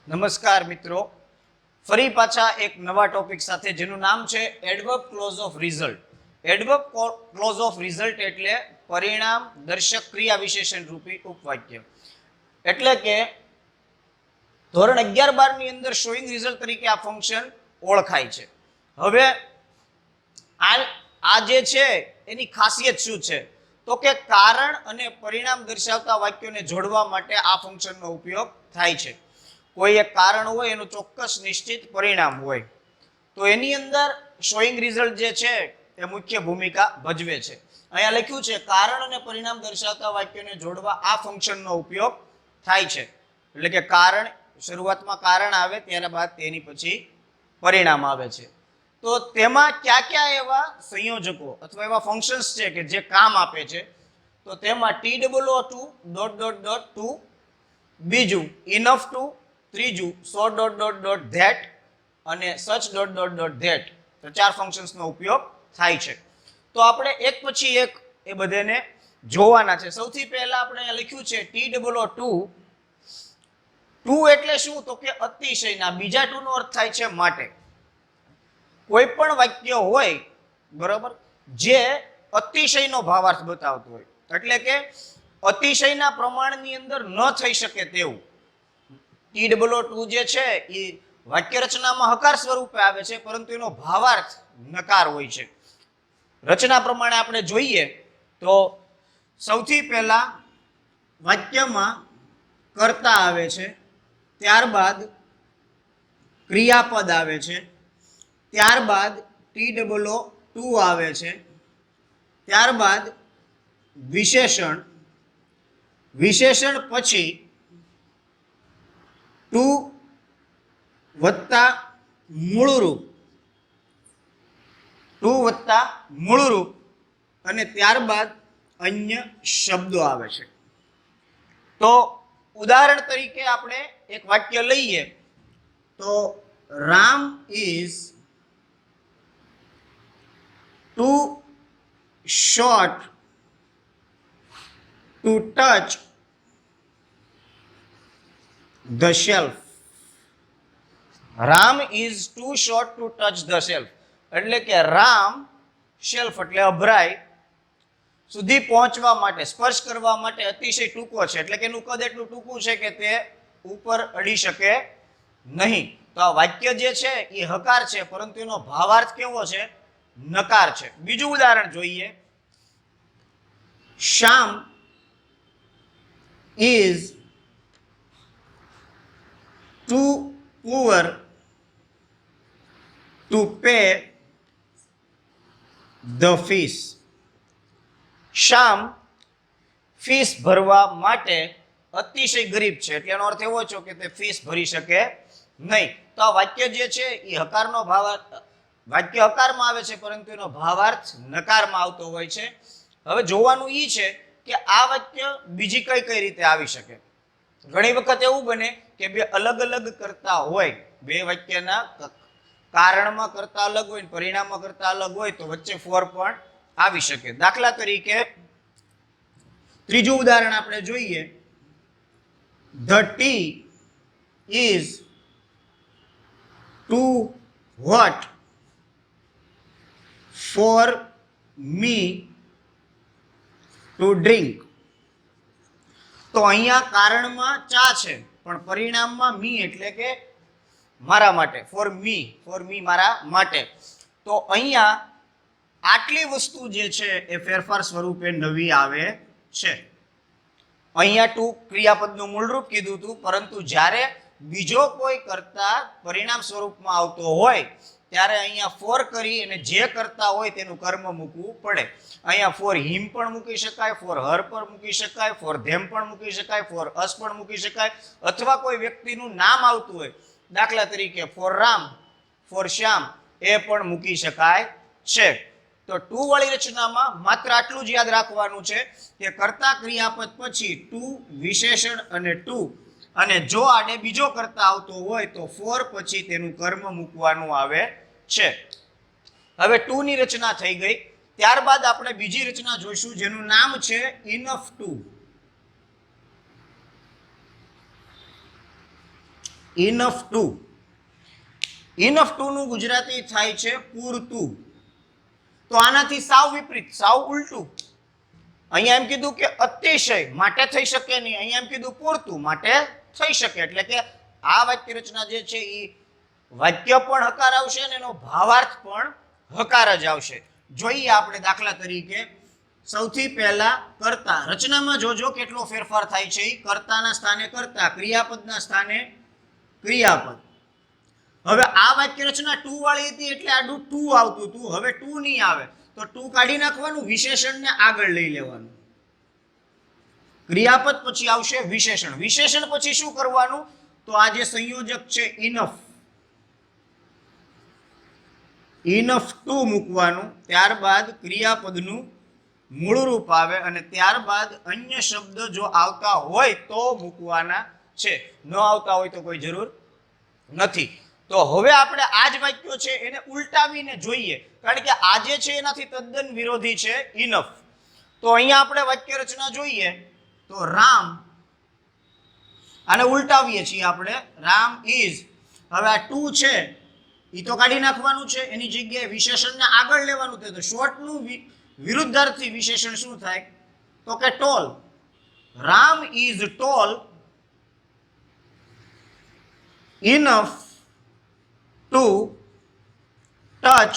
નમસ્કાર મિત્રો, ફરી પાછા એક નવા ટોપિક સાથે જેનું નામ છે adverb clause of result. Adverb clause of result એટલે પરિણામ દર્શક ક્રિયા વિશેષણ રૂપી ઉપવાક્ય. એટલે કે ધોરણ 11-12 ની અંદર શોઈંગ રિઝલ્ટ તરીકે આ ફંક્શન ઓળખાય છે. હવે આ જે છે એની ખાસિયત શું છે? તો કે કારણ અને પરિણામ દર્શાવતા વાક્યોને જોડવા માટે આ ફંક્શનનો ઉપયોગ થાય છે. કોઈ એક કારણ હોય એનું ચોક્કસ નિશ્ચિત પરિણામ હોય તો એની અંદર શોઈંગ રિઝલ્ટ જે છે એ મુખ્ય ભૂમિકા ભજવે છે. અહીંયા લખ્યું છે કારણ અને પરિણામ દર્શાવતા વાક્યોને જોડવા આ ફંક્શનનો ઉપયોગ થાય છે. એટલે કે કારણ, શરૂઆતમાં કારણ આવે ત્યારબાદ તેની પછી પરિણામ આવે છે. તો તેમાં કયા કયા એવા સંયોજકો અથવા એવા ફંક્શન્સ છે કે જે કામ આપે છે? તો તેમાં TOO2 ... બીજું ઇનફ ટુ, ત્રીજું સો ... ધેટ અને સચ ... ધેટ. તો 4 ફંક્શન્સનો ઉપયોગ થાય છે. તો આપણે એક પછી એક એ બધાને જોવાના છે. સૌથી પહેલા આપણે અહીંયા લખ્યું છે TOO2. ટુ એટલે શું? તો કે અતિશયના. બીજા ટુ નો અર્થ થાય છે માટે. કોઈ પણ વાક્ય હોય બરોબર જે અતિશયનો ભાવાર્થ બતાવતો હોય, એટલે કે અતિશયના પ્રમાણની અંદર ન થઈ શકે તેવું. TOO2 જે છે એ વાક્ય રચનામાં હકાર સ્વરૂપે આવે છે, પરંતુ એનો ભાવાર્થ નકાર હોય છે. રચના પ્રમાણે આપણે જોઈએ તો સૌથી પહેલા વાક્યમાં કર્તા આવે છે, ત્યારબાદ ક્રિયાપદ આવે છે, ત્યારબાદ TOO2 આવે છે, ત્યારબાદ વિશેષણ, વિશેષણ પછી ટુ વત્તા મૂળરૂપ, અને ત્યારબાદ અન્ય શબ્દો આવે છે. તો ઉદાહરણ તરીકે આપણે એક વાક્ય લઈએ તો Ram is too short to touch the shelf. Ram is too short to touch the shelf. એટલે કે રામ શેલ્ફ એટલે અભરાય સુધી પહોંચવા માટે, સ્પર્શ કરવા માટે અતિશય ટૂંકો છે. એટલે કે એનું કદ એટલું ટૂંકું છે કે તે ઉપર અડી શકે નહીં. તો આ વાક્ય જે છે એ હકાર છે, પરંતુ એનો ભાવાર્થ કેવો છે? નકાર છે. બીજું ઉદાહરણ જોઈએ. Shyam is too poor to pay the fees. Shyam ફીસ ભરવા માટે અતિશય ગરીબ છે. એટલે એનો અર્થ એવો છે કે તે ફીસ ભરી શકે નહીં. તો આ વાક્ય જે છે એ હકારનો ભાવાર્થ, વાક્ય હકારમાં આવે છે પરંતુ એનો ભાવાર્થ નકારમાં આવતો હોય છે. હવે જોવાનું એ છે કે આ વાક્ય બીજી કઈ કઈ રીતે આવી શકે. ઘણી વખત એવું બને કે બે અલગ અલગ કરતા હોય, બે વાક્યના કારણમાં કરતા અલગ હોય, પરિણામમાં કરતા અલગ હોય, તો વચ્ચે ફોર પણ આવી શકે. દાખલા તરીકે ત્રીજું ઉદાહરણ આપણે જોઈએ. The tea is too hot for me to drink. તો અહીંયા કારણમાં ચા છે પણ પરિણામમાં મી એટલે કે મારા માટે, ફોર મી મારા માટે. તો અહીંયા આટલી વસ્તુ જે છે એ ફેરફાર સ્વરૂપે નવી આવે છે. અહીંયા ટુ ક્રિયાપદનું મૂળરૂપ કીધું હતું, પરંતુ જ્યારે બીજો કોઈ કર્તા પરિણામ સ્વરૂપમાં આવતો હોય ત્યારે અહીંયા ફોર કરી અને જે કરતા હોય તેનું કર્મ મૂકવું પડે. અહીંયા ફોર હિમ પણ મૂકી શકાય, ફોર હર પણ મૂકી શકાય, ફોર ધેમ પણ મૂકી શકાય, ફોર અસ પણ મૂકી શકાય, અથવા કોઈ વ્યક્તિનું નામ આવતું હોય, દાખલા તરીકે ફોર રામ, ફોર શ્યામ, એ પણ મૂકી શકાય છે. તો ટુ વાળી રચનામાં માત્ર આટલું જ યાદ રાખવાનું છે કે કર્તા ક્રિયાપદ પછી ટુ, વિશેષણ અને ટુ, અને જો આને બીજો કર્તા આવતો હોય તો ફોર પછી તેનું કર્મ મૂકવાનું આવે છે. હવે ટુ ની રચના થઈ ગઈ. ત્યારબાદ આપણે બીજી રચના જોઈશું જેનું નામ છે enough to. Enough two. Enough two નું ગુજરાતી થાય છે પૂરતું. તો આનાથી સાવ વિપરીત, સાવ ઉલટું. અહીંયા એમ કીધું કે અતિશય માટે થઈ શકે નહીં, અહીંયા એમ કીધું પૂરતું માટે થઈ શકે. એટલે કે આ વાક્ય રચના જે છે એ વાક્ય પણ હકાર આવશે અને એનો ભાવાર્થ પણ હકાર જ આવશે. જોઈએ આપણે દાખલા તરીકે સૌથી પહેલા કર્તા. રચનામાં જોજો કેટલો ફેરફાર થાય છે. કર્તાના સ્થાને કર્તા, ક્રિયાપદના સ્થાને ક્રિયાપદ. હવે આ વાક્ય રચના ટુ વાળી હતી એટલે આડું ટુ આવતું હતું. હવે ટુ નહીં આવે તો ટુ કાઢી નાખવાનું, વિશેષણને આગળ લઈ લેવાનું. ક્રિયાપદ પછી આવશે વિશેષણ. વિશેષણ પછી શું કરવાનું? તો આ જે સંયોજક છે ઇનફ, ઇનફ ટુ મૂકવાનું. ત્યારબાદ ક્રિયાપદનું મૂળ રૂપ આવે અને ત્યારબાદ અન્ય શબ્દ જો આવતા હોય તો મૂકવાના છે, ન આવતા હોય તો કોઈ જરૂર નથી. તો હવે આપણે આ જ વાક્યો છે એને ઉલટાવીને જોઈએ, કારણ કે આ જે છે એનાથી તદ્દન વિરોધી છે ઇનફ. તો અહીંયા આપણે વાક્ય રચના જોઈએ તો રામ, આને ઉલટાવીએ છીએ આપણે, રામ ઇઝ. હવે આ ટુ છે એ તો કાઢી નાખવાનું છે, એની જગ્યાએ વિશેષણને આગળ લેવાનું થાય. તો શોર્ટનું વિરુદ્ધાર્થી વિશેષણ શું થાય? તો કે tall. Ram is tall enough to touch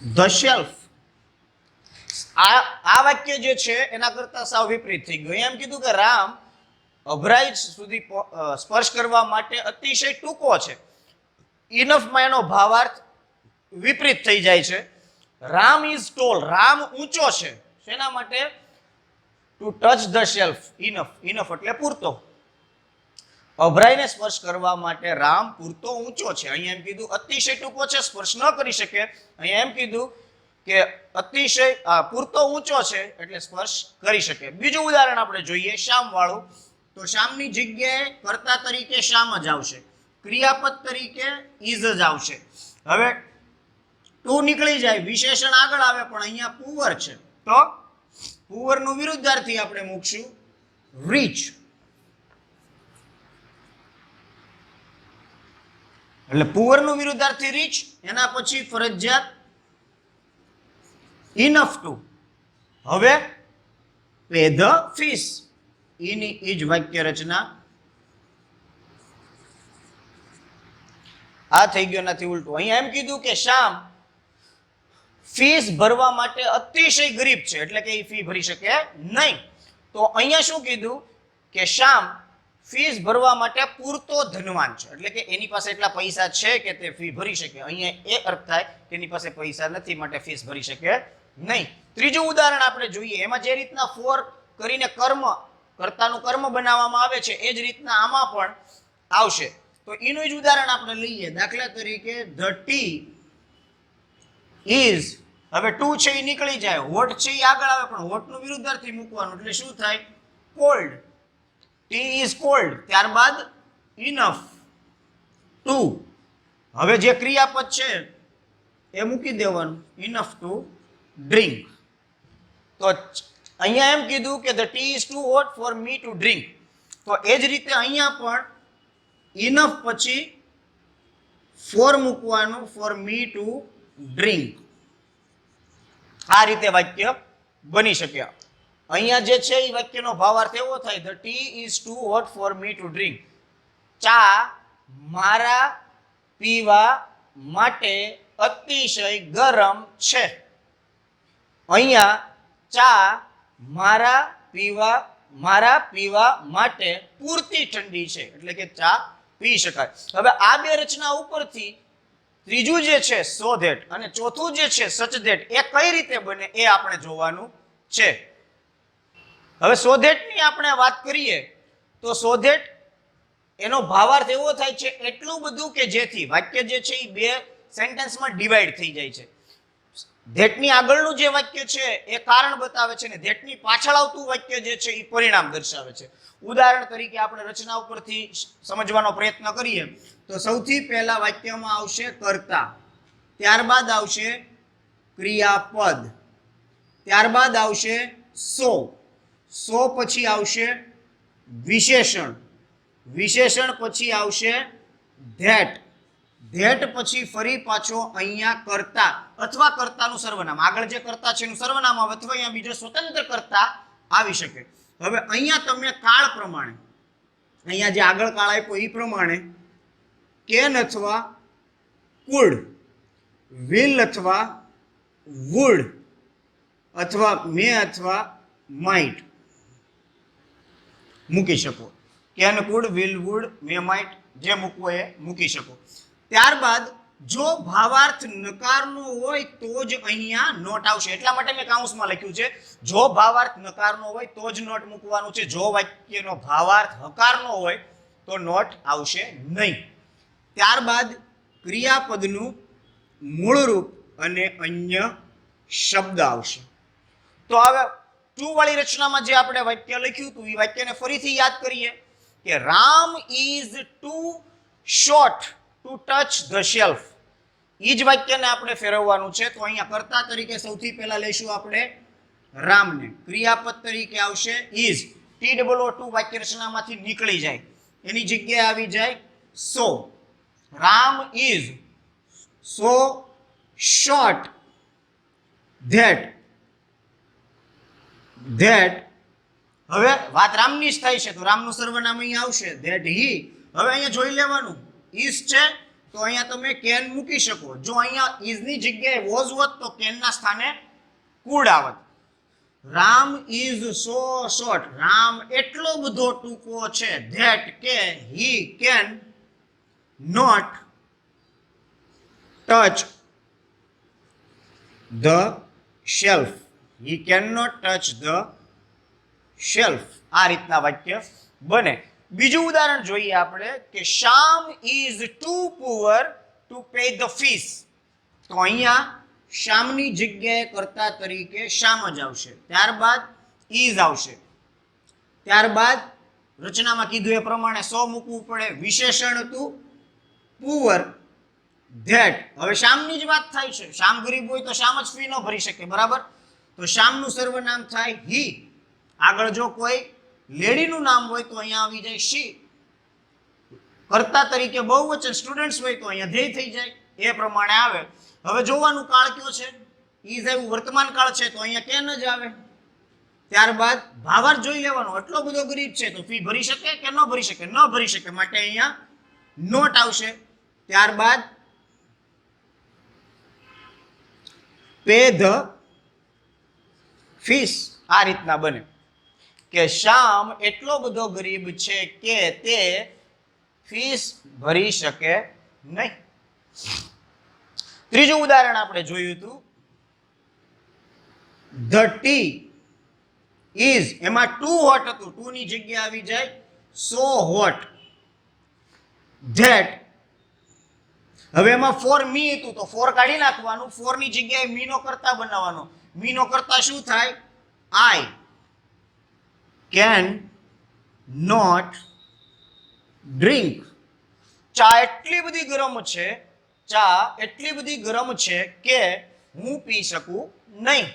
the shelf. આ વાક્ય જે છે એના કરતા સાવ વિપરીત થઈ ગયું. એમ કીધું કે રામ અભરાઈ સુધી સ્પર્શ કરવા માટે અતિશય ટૂંકો છે. ઇનફમાં એનો ભાવાર્થ વિપરીત થઈ જાય છે. રામ ઇઝ ટોલ, રામ ઊંચો છે. શેના માટે? Two touch the shelf. Enough, enough એટલે પૂરતો. અભરાઈને સ્પર્શ કરવા માટે રામ પૂરતો ઊંચો છે. અહીંયા એમ કીધું અતિશય ટૂંકો છે, સ્પર્શ ન કરી શકે. અહીંયા એમ કીધું કે અતિશય પૂરતો ઊંચો છે એટલે સ્પર્શ કરી શકે. બીજું ઉદાહરણ આપણે જોઈએ શામ વાળું. તો શામની જગ્યાએ કર્તા તરીકે શામ જ આવશે, ક્રિયાપદ તરીકે ઇઝ જ આવશે. હવે ટુ નીકળી જાય, વિશેષણ આગળ આવે, પણ અહીંયા પુઅર છે તો પુઅરનું વિરુદ્ધાર્થી આપણે મૂકશું રીચ. એટલે પુઅરનું વિરુદ્ધાર્થી રીચ, એના પછી ફરજિયાત ઇનફ ટુ. હવે પે ધ ફિશ. એની એ જ વાક્ય રચના. આ થઈ ગયો નથી ઉલટું. અહીંયા એમ કીધું કે શ્યામ ફીસ ભરવા માટે અતિશય ગરીબ છે, એટલે કે એ ફી ભરી શકે નહીં. તો અહીંયા શું કીધું કે શ્યામ ફીસ ભરવા માટે પૂરતો ધનવાન છે, એટલે કે એની પાસે એટલા પૈસા છે કે તે ફી ભરી શકે. અહીંયા એ અર્થ થાય કે એની પાસે પૈસા નથી માટે ફીસ ભરી શકે નહીં. ત્રીજું ઉદાહરણ આપણે જોઈએ. એમાં જે રીતના ફોર કરીને કર્મ, કર્તાનું કર્મ બનાવવામાં આવે છે એ જ રીતના આમાં પણ આવશે. તો એનું જ ઉદાહરણ આપણે લઈએ. દાખલા તરીકે ધ ટી ઇઝ. હવે ટુ છે એ નીકળી જાય, હોટ છે એ આગળ આવે, પણ હોટનું વિરુદ્ધાર્થી મૂકવાનું એટલે શું થાય? કોલ્ડ. T is cold. ત્યારબાદ ઇનફ ટુ. હવે જે ક્રિયાપદ છે એ મૂકી દેવાનું, ઇનફ ટુ ડ્રિંક. તો અહીંયા એમ કીધું કે the tea is too hot for me to drink. તો એ જ રીતે અહીંયા પણ ઇનફ પછી ફોર મૂકવાનું, ફોર મી ટુ ડ્રિંક. આ રીતે વાક્ય બની શકે. અહીંયા જે છે એ વાક્યનો ભાવાર્થ એવો થાય the tea is too hot for me to drink. ચા મારા પીવા માટે અતિશય ગરમ છે. અહીંયા ચા મારા પીવા માટે પૂરતી ઠંડી છે, એટલે કે ચા પી શકાય. હવે આ બે રચના ઉપરથી ત્રીજું જે છે સો ધેટ અને ચોથું જે છે સચ ધેટ એ કઈ રીતે બને એ આપણે જોવાનું છે. હવે સો ધેટની આપણે વાત કરીએ તો સો ધેટ એનો ભાવાર્થ એવો થાય છે એટલું બધું કે જેથી વાક્ય જે છે એ બે સેન્ટેન્સમાં ડિવાઈડ થઈ જાય છે. ધેટની આગળનું જે વાક્ય છે એ કારણ બતાવે છે ને ધેટની પાછળ આવતું વાક્ય જે છે એ પરિણામ દર્શાવે છે. ઉદાહરણ તરીકે આપણે રચના ઉપરથી સમજવાનો પ્રયત્ન કરીએ તો સૌથી પહેલા વાક્યમાં આવશે કર્તા, ત્યારબાદ આવશે ક્રિયાપદ, ત્યારબાદ આવશે સો પછી આવશે વિશેષણ, વિશેષણ પછી આવશે ધેટ. ધેટ પછી ફરી પાછો અહીંયા કર્તા અથવા કર્તાનું સર્વનામ, આગળ જે કર્તા છે એનું સર્વનામ આવે અથવા અહીંયા બીજો સ્વતંત્ર કર્તા આવી શકે. હવે અહીંયા તમે કાળ પ્રમાણે, અહીંયા જે આગળ કાળ આપ્યો એ પ્રમાણે કેન અથવા કુડ, વિલ અથવા વુડ અથવા મે અથવા માઇટ મૂકી શકો. Can, could, will, would, may, might જે મૂકવો એ મૂકી શકો. ત્યારબાદ જો ભાવાર્થ નકારનો હોય તો જ અહીંયા નોટ આવશે. એટલા માટે મેં કાઉન્સમાં લખ્યું છે જો ભાવાર્થ નકારનો હોય તો જ નોટ મૂકવાનું છે. જો વાક્યનો ભાવાર્થ હકારનો હોય તો નોટ આવશે નહીં. ત્યારબાદ ક્રિયાપદનું મૂળરૂપ અને અન્ય શબ્દ આવશે. તો હવે ટુ વાળી રચનામાં જે આપણે વાક્ય લખ્યું હતું એ વાક્યને ફરીથી યાદ કરીએ કે Ram is too short to touch the shelf. એ જ વાક્યને આપણે ફેરવવાનું છે. તો અહીંયા કર્તા તરીકે સૌથી પહેલા લઈશું આપણે રામને. ક્રિયાપદ તરીકે આવશે ઇઝ. TOO વાક્ય રચનામાંથી નીકળી જાય, એની જગ્યાએ આવી જાય so. Ram is so short that. હવે વાત રામની જ થાય છે તો રામનું સર્વનામ અહીંયા આવશે ધેટ હી. હવે અહીંયા જોઈ લેવાનું ઇઝ છે તો અહીંયા તમે કેન મૂકી શકો. જો અહીંયા ઇઝ ની જગ્યાએ વોઝ હોત તો કેન ના સ્થાને કુડ આવત. Ram is so short. Ram એટલો બધો ટૂંકો છે ધેટ કે he can not touch the shelf. He cannot touch the shelf. આ રીતના વાક્ય બને. બીજું ઉદાહરણ જોઈએ આપણે કે શ્યામ is too poor to pay the fees. તો અહીંયા શ્યામની જગ્યાએ કર્તા તરીકે શ્યામ જ આવશે. ત્યારબાદ is આવશે. ત્યારબાદ રચનામાં કીધું એ પ્રમાણે સો મૂકવું પડે. વિશેષણ હતું પુઅર ધેટ. હવે શ્યામની જ વાત થાય છે. શ્યામ ગરીબ હોય તો શ્યામ જ ફી ન ભરી શકે, બરાબર? તો શ્યામનું સર્વનામ થાય હી. આગળ જો કોઈ લેડીનું નામ હોય તો અહીંયા આવી જાય શી. કર્તા તરીકે બહુવચન સ્ટુડન્ટ્સ હોય તો અહીંયા ધ્યેય થઈ જાય. એ પ્રમાણે આવે. હવે જોવાનું કાળ કયો છે. ઈઝ આવ્યું, વર્તમાન કાળ છે તો અહીંયા કેન જ આવે. ત્યારબાદ ભાવાર્થ જોઈ લેવાનો. એટલો બધો ગરીબ છે તો ફી ભરી શકે કે ન ભરી શકે? ન ભરી શકે, માટે અહીંયા નોટ આવશે. ત્યારબાદ પે ધ ફીસ. આ રીતના બને કે શ્યામ એટલો બધો ગરીબ છે કે તે ફીસ ભરી શકે નહીં. ત્રીજું ઉદાહરણ આપણે જોયું હતું ધ ટી ઇઝ. એમાં ટુ હોટ હતું. ટુ ની જગ્યાએ આવી જાય સો હોટ ધેટ. હવે એમાં ફોર મી હતું તો ફોર કાઢી નાખવાનું. ફોર ની જગ્યાએ મી નો કરતા બનાવવાનો. મી નો કરતા શું થાય? I can not drink. ચા એટલી બધી ગરમ છે, ચા એટલી બધી ગરમ છે કે હું પી શકું નહીં.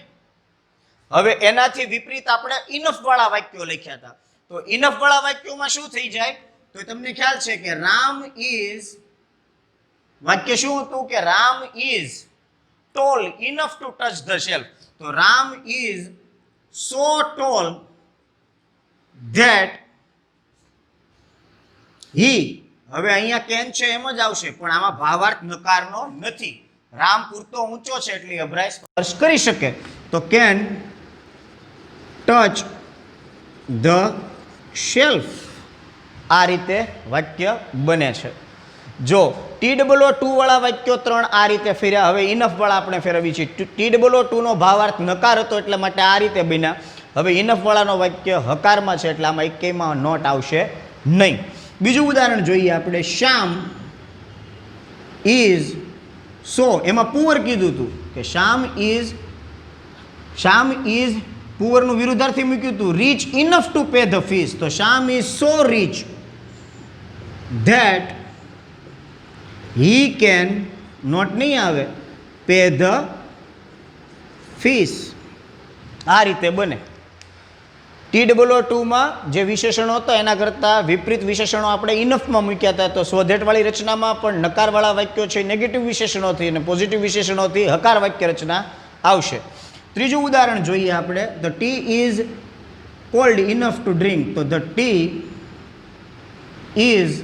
હવે એનાથી વિપરીત આપણે ઇનફ વાળા વાક્યો લખ્યા હતા. તો ઇનફ વાળા વાક્યોમાં શું થઈ જાય? તો તમને ખ્યાલ છે કે રામ ઇઝ, વાક્ય શું હતું કે Ram is tall enough to touch the shelf. તો Ram is so tall that he. હવે અહીંયા કેન છે એમ જ આવશે પણ આમાં ભાવાર્થ નકારનો નથી. રામ પૂરતો ઊંચો છે એટલે અભરાય સ્પર્શ કરી શકે. તો કેન ટચ ધ શેલ્ફ. આ રીતે વાક્ય બને છે. જો TOO વાળા વાક્યો 3 આ રીતે ફેર્યા. હવે ઇનફ વાળા આપણે ફેરવી છે. TOO નો ભાવાર્થ નકાર હતો એટલે માટે આ રીતે બન્યા. હવે ઇનફ વાળાનો વાક્ય હકારમાં છે એટલે આમાં એકેયમાં નોટ આવશે નહીં. બીજું ઉદાહરણ જોઈએ આપણે. શ્યામ ઇઝ સો. એમાં પુઅર કીધું હતું કે શ્યામ ઇઝ પુઅરનું વિરુદ્ધાર્થી મૂક્યું હતું rich enough to pay the fees. તો Shyam is so rich that he can not નહીં આવે પે ધ ફીસ. આ રીતે બને. TOO2 જે વિશેષણો હતા એના કરતાં વિપરીત વિશેષણો આપણે ઇનફમાં મૂક્યા હતા. તો સ્વધેટવાળી રચનામાં પણ નકારવાળા વાક્યો છે નેગેટિવ વિશેષણોથી અને પોઝિટિવ વિશેષણોથી હકાર વાક્ય રચના આવશે. ત્રીજું ઉદાહરણ જોઈએ આપણે. The tea is cold enough to drink. તો the tea is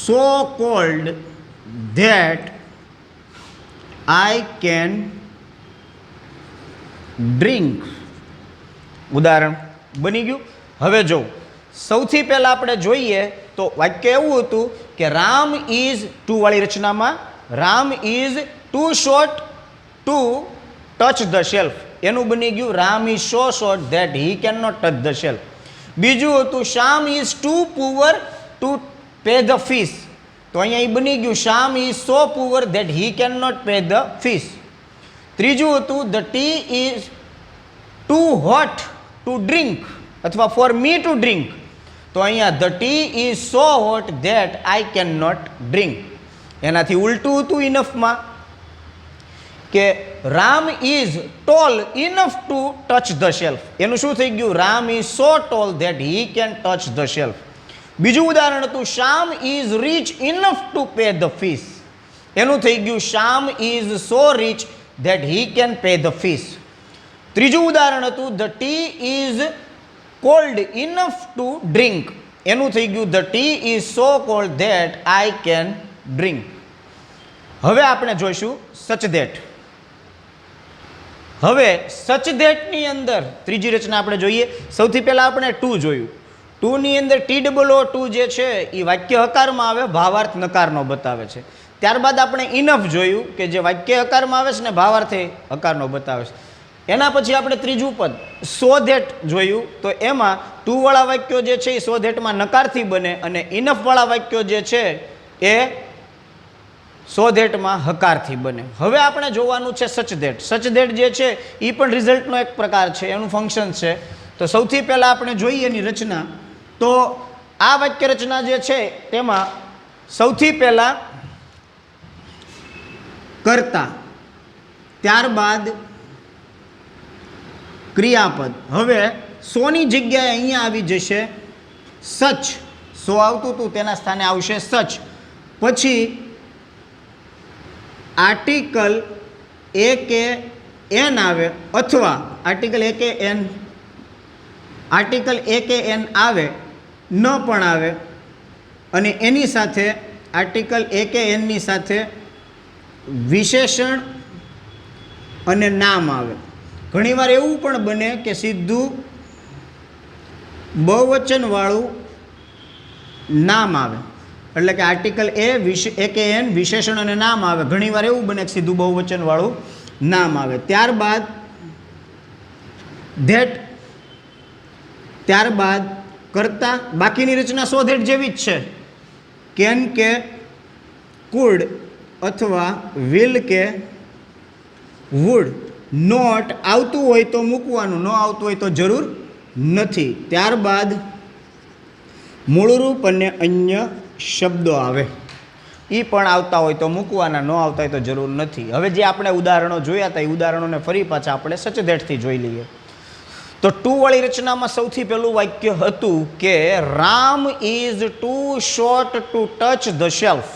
so cold that I can drink. ઉદાહરણ બની ગયું. હવે જો સૌથી પહેલાં આપણે જોઈએ તો વાક્ય એવું હતું કે રામ ઇઝ ટુ વાળી રચનામાં Ram is too short to touch the shelf. એનું બની ગયું Ram is so short that he can not touch the shelf. બીજું હતું Shyam is too poor to pay the fees. તો અહીંયા એ બની ગયું Shyam is so poor that he can not pay the fees. ત્રીજું હતું the tea is too hot to drink અથવા ફોર મી ટુ ડ્રિંક. તો અહીંયા the tea is so hot that I can not drink. એનાથી ઉલટું હતું ઇનફમાં કે Ram is tall enough to touch the shelf. એનું શું થઈ ગયું Ram is so tall that he can touch the shelf. બીજું ઉદાહરણ હતું Shyam is rich enough to pay the fees. એનું થઈ ગયું Shyam is so rich that he can pay the fees. ત્રીજું ઉદાહરણ હતું the tea is cold enough to drink. એનું થઈ ગયું the tea is so cold that I can drink. હવે આપણે જોઈશું સચ ધેટ. હવે સચ ધેટની અંદર ત્રીજી રચના આપણે જોઈએ. સૌથી પહેલાં આપણે ટુ જોયું. ટુની અંદર TOO2 જે છે એ વાક્ય હકારમાં આવે, ભાવાર્થ નકારનો બતાવે છે. ત્યારબાદ આપણે ઇનફ જોયું કે જે વાક્ય હકારમાં આવે છે ને ભાવાર્થે હકારનો બતાવે છે. એના પછી આપણે ત્રીજું પદ સો ધેટ જોયું. તો એમાં ટુ વાળા વાક્યો જે છે એ સો ધેટમાં નકારથી બને અને ઇનફ વાળા વાક્યો જે છે એ સો ધેટમાં હકારથી બને. હવે આપણે જોવાનું છે સચ ધેટ. સચ ધેટ જે છે એ પણ રિઝલ્ટનો એક પ્રકાર છે, એનું ફંક્શન છે. તો સૌથી પહેલાં આપણે જોઈએ એની રચના. તો આ વાક્ય રચના જે છે તેમાં સૌથી પહેલાં કર્તા, ત્યારબાદ ક્રિયાપદ. હવે સોની જગ્યાએ અહીંયા આવી જશે સચ. સો આવતું હતું તેના સ્થાને આવશે સચ. પછી આર્ટિકલ એ કે એન આવે અથવા આર્ટિકલ એ કે એન આવે ન પણ આવે અને એની સાથે આર્ટિકલ એ કે એનની સાથે વિશેષણ અને નામ આવે. ઘણીવાર એવું પણ બને કે સીધું બહુવચનવાળું નામ આવે, એટલે કે આર્ટિકલ એ કે એન વિશેષણ અને નામ આવે. ઘણીવાર એવું બને કે સીધું બહુવચનવાળું નામ આવે. ત્યારબાદ ધેટ, ત્યારબાદ કર્તા. બાકીની રચના સો ધેટ જેવી જ છે. કેન કે કુડ અથવા વિલ કે વુડ. નોટ આવતું હોય તો મૂકવાનું, ન આવતું હોય તો જરૂર નથી. ત્યારબાદ મૂળરૂપ અને અન્ય શબ્દો આવે, એ પણ આવતા હોય તો મૂકવાના, ન આવતા હોય તો જરૂર નથી. હવે જે આપણે ઉદાહરણો જોયા હતા એ ઉદાહરણોને ફરી પાછા આપણે સચધેટથી જોઈ લઈએ. તો ટુ વાળી રચનામાં સૌથી પહેલું વાક્ય હતું કે Ram is too short to touch the shelf.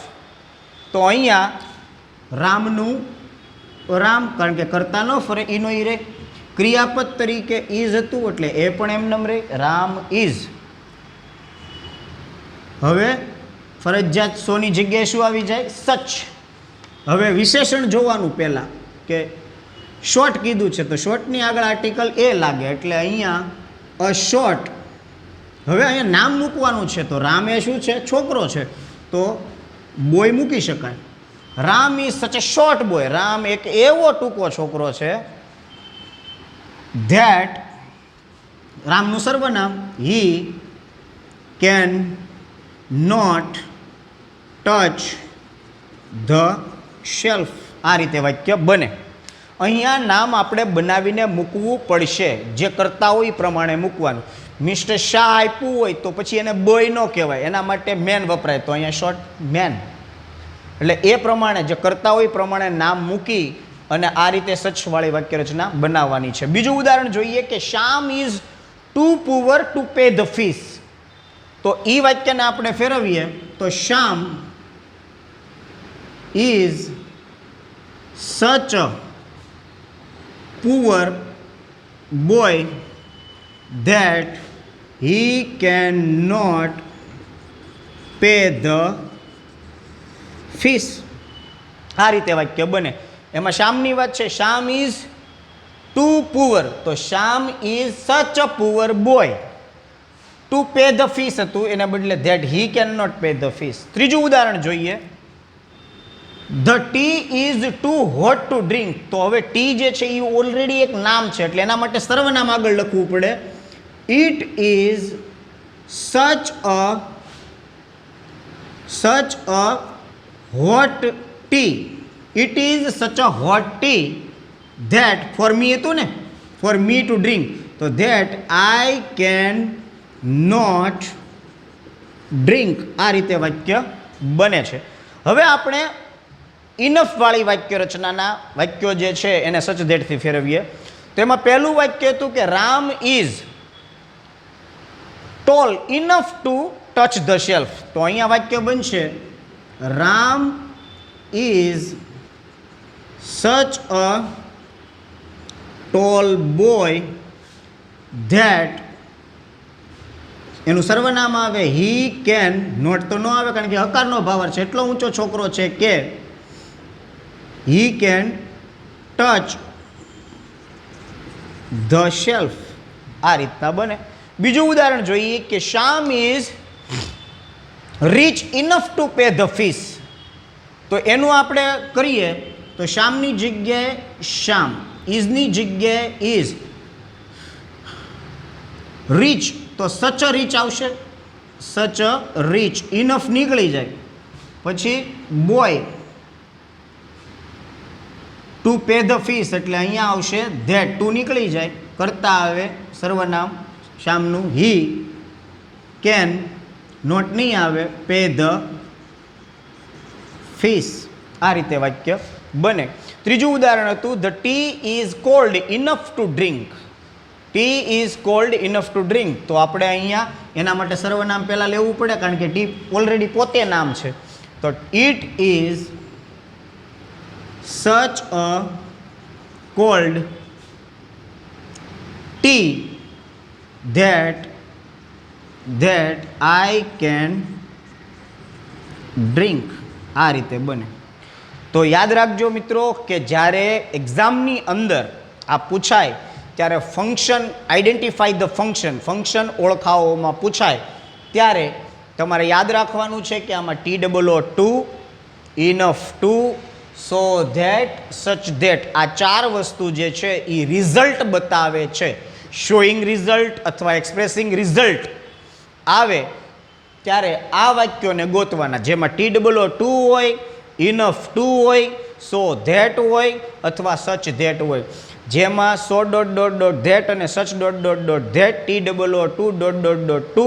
તો અહીંયા રામનું રામ, કારણ કે કરતા ન ફરે એનો ઈ રે. ક્રિયાપદ તરીકે ઇઝ હતું એટલે એ પણ એમનેમ રે, રામ ઇઝ. હવે ફરજિયાત સોની જગ્યાએ શું આવી જાય? સચ. હવે વિશેષણ જોવાનું પહેલાં કે શોર્ટ કીધું છે તો શોર્ટની આગળ આર્ટિકલ એ લાગે એટલે અહીંયા અ શોર્ટ. હવે અહીંયા નામ મૂકવાનું છે તો રામ એ શું છે? છોકરો છે તો બોય મૂકી શકાય. રામ ઇઝ સચ એ શોર્ટ બોય. રામ એક એવો ટૂંકો છોકરો છે ધેટ, રામનું સર્વનામ, he can not touch the shelf. આ રીતે વાક્ય બને. અહીંયા નામ આપણે બનાવીને મૂકવું પડશે, જે કરતા હોય એ પ્રમાણે મૂકવાનું. મિસ્ટર શાહ આપ્યું હોય તો પછી એને બોય ન કહેવાય, એના માટે મેન વપરાય. તો અહીંયા શોર્ટ મેન. એટલે એ પ્રમાણે જે કરતા હોય એ પ્રમાણે નામ મૂકી અને આ રીતે સચવાળી વાક્ય રચના બનાવવાની છે. બીજું ઉદાહરણ જોઈએ કે Shyam is too poor to pay the fees. તો એ વાક્યને આપણે ફેરવીએ તો Shyam is such a poor boy that he can not pay the fees. આ રીતે વાક્ય બને. એમાં શ્યામની વાત છે, શ્યામ ઇઝ ટુ પુઅર, તો Shyam is such a poor boy. To pay the fees હતું, એના બદલે that he can not pay the fees. ત્રીજું ઉદાહરણ જોઈએ. The tea is too hot to drink. તો હવે ટી જે છે એ ઓલરેડી એક નામ છે, એટલે એના માટે સર્વનામ આગળ લખવું પડે. It is such a hot tea. It is such a hot tea that, for me હતું ને, ફોર મી ટુ ડ્રિંક, તો that I can not drink. આ રીતે વાક્ય બને છે. હવે આપણે ઇનફ વાળી વાક્ય રચનાના વાક્યો જે છે એને સચ ધેટથી ફેરવીએ. તો એમાં પહેલું વાક્ય હતું કે Ram is tall enough to touch the shelf. તો અહીંયા વાક્ય બનશે Ram is such a tall boy that, એનું સર્વનામ આવે હી કેન નોટ, તો ન આવે કારણ કે હકારનો ભાવાર્થ છે. એટલો ઊંચો છોકરો છે કે he can touch the shelf. આ રીતના બને. બીજું ઉદાહરણ જોઈએ કે Shyam is rich enough to pay the fees. તો એનું આપણે કરીએ તો શ્યામની જગ્યાએ શ્યામ, ઇઝની જગ્યાએ ઇઝ, રીચ તો સચ રીચ આવશે, સચ રીચ, ઇનફ નીકળી જાય, પછી boy to pay the fees એટલે અહીંયા આવશે ધેટ, ટુ નીકળી જાય, કરતા આવે સર્વનામ શ્યામનું, હી કેન નોટ નહીં આવે, પે ધ ફીસ. આ રીતે વાક્ય બને. ત્રીજું ઉદાહરણ હતું the tea is cold enough to drink. T is cold enough to drink. તો આપણે અહીંયા એના માટે સર્વનામ પહેલાં લેવું પડે કારણ કે ટી ઓલરેડી પોતે નામ છે. તો it is such a cold tea that I can drink. આ રીતે બને. તો યાદ રાખજો મિત્રો કે જ્યારે એક્ઝામની અંદર આ પૂછાય ત્યારે function, identify the function, function ઓળખાવોમાં પૂછાય ત્યારે તમારે યાદ રાખવાનું છે કે આમાં TOO2, enough to, so that, such that, આ ચાર વસ્તુ જે છે એ રિઝલ્ટ બતાવે છે. શોઈંગ રિઝલ્ટ અથવા એક્સપ્રેસિંગ રિઝલ્ટ આવે ત્યારે આ વાક્યોને ગોતવાના, જેમાં TOO2 હોય, ઇનફ ટુ હોય, સો ધેટ હોય અથવા સચ ધેટ હોય. જેમાં so dot dot dot that અને such dot dot dot that, TOO2 dot dot dot to,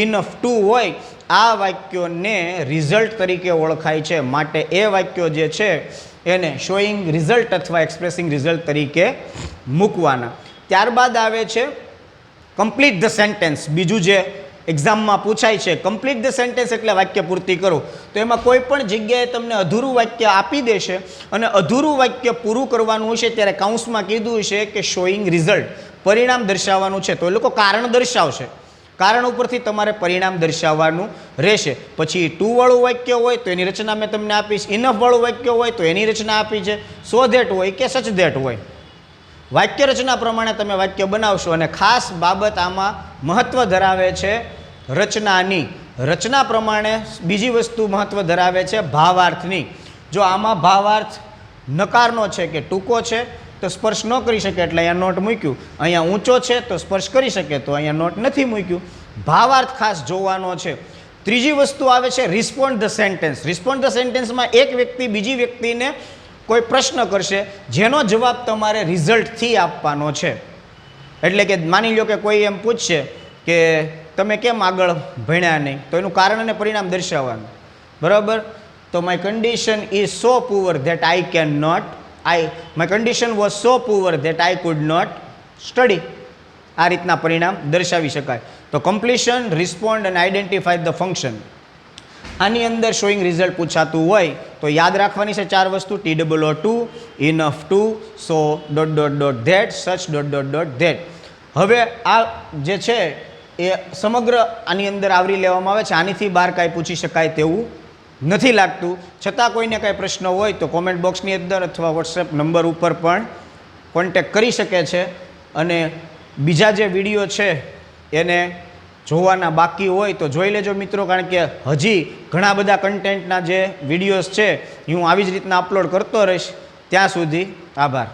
enough to હોય, આ વાક્યોને રિઝલ્ટ તરીકે ઓળખાય છે. માટે એ વાક્યો જે છે એને શોઈંગ રિઝલ્ટ અથવા એક્સપ્રેસિંગ રિઝલ્ટ તરીકે મૂકવાના. ત્યારબાદ આવે છે કમ્પ્લીટ ધ સેન્ટેન્સ. બીજું જે એક્ઝામમાં પૂછાય છે કમ્પ્લીટ ધ સેન્ટેન્સ એટલે વાક્ય પૂર્તિ કરો. તો એમાં કોઈ પણ જગ્યાએ તમને અધૂરું વાક્ય આપી દેશે અને અધૂરું વાક્ય પૂરું કરવાનું હશે ત્યારે કાઉન્સમાં કીધું છે કે શોઈંગ રિઝલ્ટ, પરિણામ દર્શાવવાનું છે. તો એ લોકો કારણ દર્શાવશે, કારણ ઉપરથી તમારે પરિણામ દર્શાવવાનું રહેશે. પછી ટુ વાળું વાક્ય હોય તો એની રચના મેં તમને આપીશ, ઇનફ વાળું વાક્ય હોય તો એની રચના આપી છે, સો ધેટ હોય કે સચ ધેટ હોય. વાક્ય રચના પ્રમાણે તમે વાક્ય બનાવશો. અને ખાસ બાબત આમાં મહત્વ ધરાવે છે રચનાની. રચના પ્રમાણે બીજી વસ્તુ મહત્વ ધરાવે છે ભાવાર્થની. જો આમાં ભાવાર્થ નકારનો છે કે ટૂંકો છે તો સ્પર્શ ન કરી શકે એટલે અહીંયા નોટ મૂક્યું, અહીંયા ઊંચો છે તો સ્પર્શ કરી શકે તો અહીંયા નોટ નથી મૂક્યું. ભાવાર્થ ખાસ જોવાનો છે. ત્રીજી વસ્તુ આવે છે respond the sentence. Respond the સેન્ટેન્સમાં એક વ્યક્તિ બીજી વ્યક્તિને કોઈ પ્રશ્ન કરશે જેનો જવાબ તમારે રિઝલ્ટથી આપવાનો છે. એટલે કે માની લો કે કોઈ એમ પૂછશે કે તમે કેમ આગળ ભણ્યા નહીં, તો એનું કારણ અને પરિણામ દર્શાવવાનું, બરાબર. તો my condition is so poor that I can not, my condition was so poor that I could not study. આ રીતના પરિણામ દર્શાવી શકાય. તો કમ્પ્લીશન, રિસ્પોન્ડ અને આઈડેન્ટિફાય ધ ફંક્શન, આની અંદર શોઈંગ રિઝલ્ટ પૂછાતું હોય તો યાદ રાખવાની છે 4 વસ્તુ: TOO2, enough to, so dot dot dot that, such dot dot dot that. હવે આ જે છે એ સમગ્ર આની અંદર આવરી લેવામાં આવે છે. આનીથી બહાર કાંઈ પૂછી શકાય તેવું નથી લાગતું. છતાં કોઈને કાંઈ પ્રશ્ન હોય તો કોમેન્ટ બોક્સની અંદર અથવા વોટ્સએપ નંબર ઉપર પણ કોન્ટેક કરી શકે છે. અને બીજા જે વિડીયો છે એને જોવાના બાકી હોય તો જોઈ લેજો મિત્રો, કારણ કે હજી ઘણા બધા કન્ટેન્ટના જે વિડીયોઝ છે એ હું આવી જ રીતના અપલોડ કરતો રહીશ. ત્યાં સુધી આભાર.